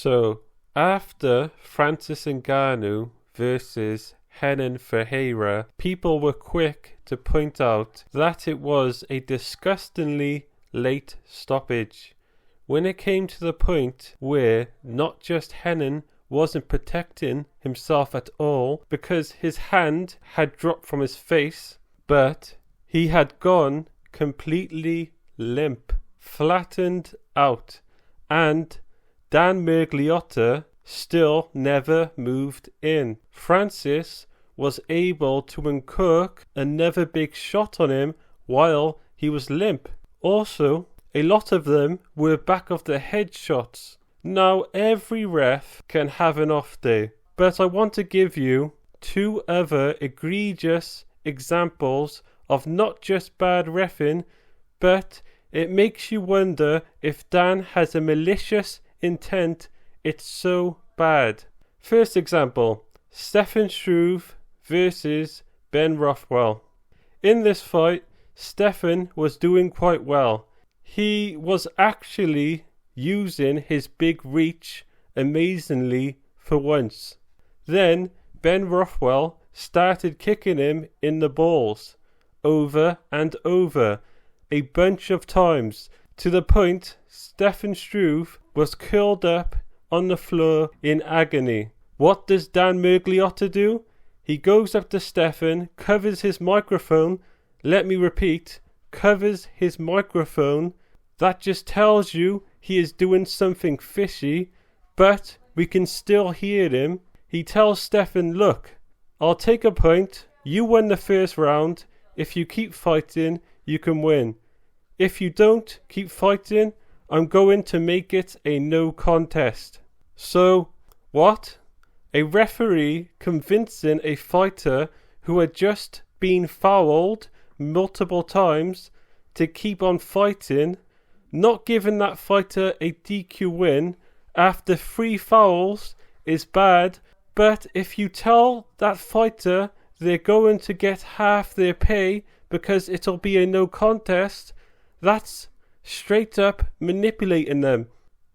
So, after Francis Ngannou versus Renan Ferreira, people were quick to point out that it was a disgustingly late stoppage. When it came to the point where not just Renan wasn't protecting himself at all because his hand had dropped from his face, but he had gone completely limp, flattened out, and Dan Mergliotta still never moved in. Francis was able to uncork another big shot on him while he was limp. Also, a lot of them were back of the head shots. Now, every ref can have an off day, but I want to give you two other egregious examples of not just bad reffing, but it makes you wonder if Dan has a malicious intent. It's so bad. First example, Stefan Struve versus Ben Rothwell. In this fight, Stefan was doing quite well. He was actually using his big reach amazingly for once. Then Ben Rothwell started kicking him in the balls over and over a bunch of times, to the point Stefan Struve was curled up on the floor in agony. What does Dan Mergliotta do? He goes up to Stefan, covers his microphone, let me repeat, covers his microphone. That just tells you he is doing something fishy, but we can still hear him. He tells Stefan, look, I'll take a point, you won the first round, if you keep fighting, you can win. If you don't keep fighting, I'm going to make it a no contest. So, what? A referee convincing a fighter who had just been fouled multiple times to keep on fighting, not giving that fighter a DQ win after 3 fouls is bad, but if you tell that fighter they're going to get half their pay because it'll be a no contest, that's straight up manipulating them.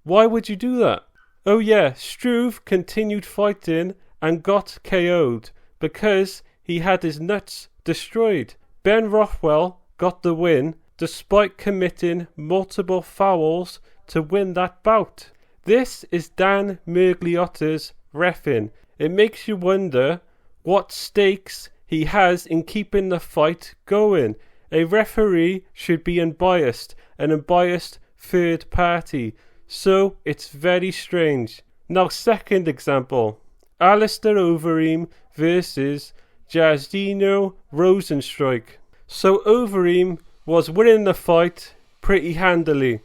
Why would you do that? Oh yeah, Struve continued fighting and got KO'd because he had his nuts destroyed. Ben Rothwell got the win despite committing multiple fouls to win that bout. This is Dan Mergliotta's reffing. It makes you wonder what stakes he has in keeping the fight going. A referee should be unbiased, an unbiased third party. So it's very strange. Now, second example, Alistair Overeem versus Jairzinho Rozenstruik. So Overeem was winning the fight pretty handily.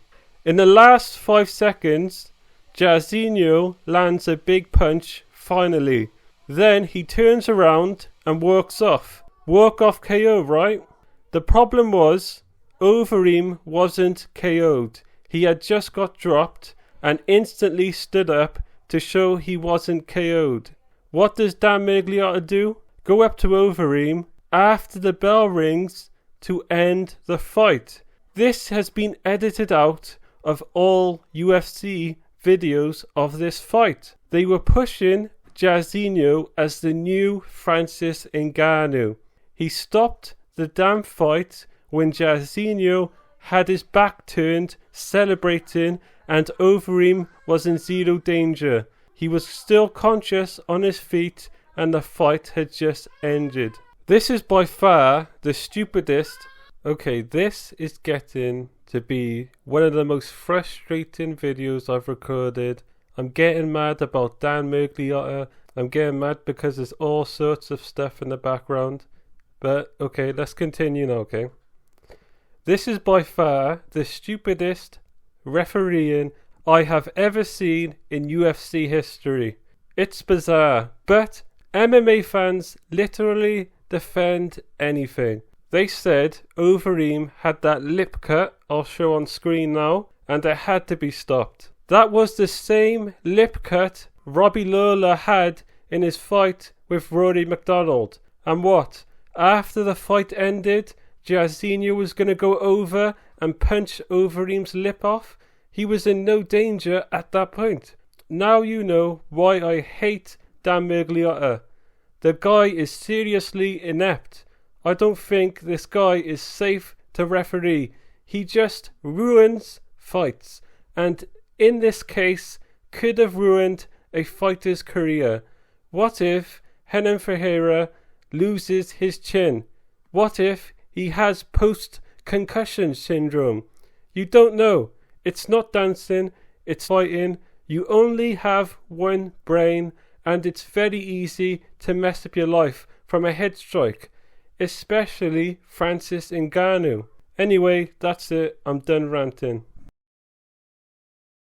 In the last 5 seconds, Jairzinho lands a big punch finally. Then he turns around and walks off. Walk off KO, right? The problem was Overeem wasn't KO'd. He had just got dropped and instantly stood up to show he wasn't KO'd. What does Dan Mergliotta do? Go up to Overeem after the bell rings to end the fight. This has been edited out of all UFC videos of this fight. They were pushing Jairzinho as the new Francis Ngannou. He stopped the damn fight when Jairzinho had his back turned, celebrating, and Overeem was in zero danger. He was still conscious on his feet and the fight had just ended. This is by far the stupidest. Okay, this is getting to be one of the most frustrating videos I've recorded. I'm getting mad about Dan Mergliotta. I'm getting mad because there's all sorts of stuff in the background. But okay, let's continue now, okay? This is by far the stupidest refereeing I have ever seen in UFC history. It's bizarre, but MMA fans literally defend anything. They said Overeem had that lip cut I'll show on screen now, and it had to be stopped. That was the same lip cut Robbie Lawler had in his fight with Rory McDonald. And what? After the fight ended, Jairzinho was going to go over and punch Overeem's lip off. He was in no danger at that point. now you know why I hate Dan Migliotta. The guy is seriously inept. I don't think this guy is safe to referee. He just ruins fights, and in this case could have ruined a fighter's career. What if Renan Ferreira loses his chin? What if he has post-concussion syndrome? You don't know. It's not dancing, it's fighting. You only have one brain, and it's very easy to mess up your life from a head strike, especially Francis Ngannou. Anyway, that's it. I'm done ranting.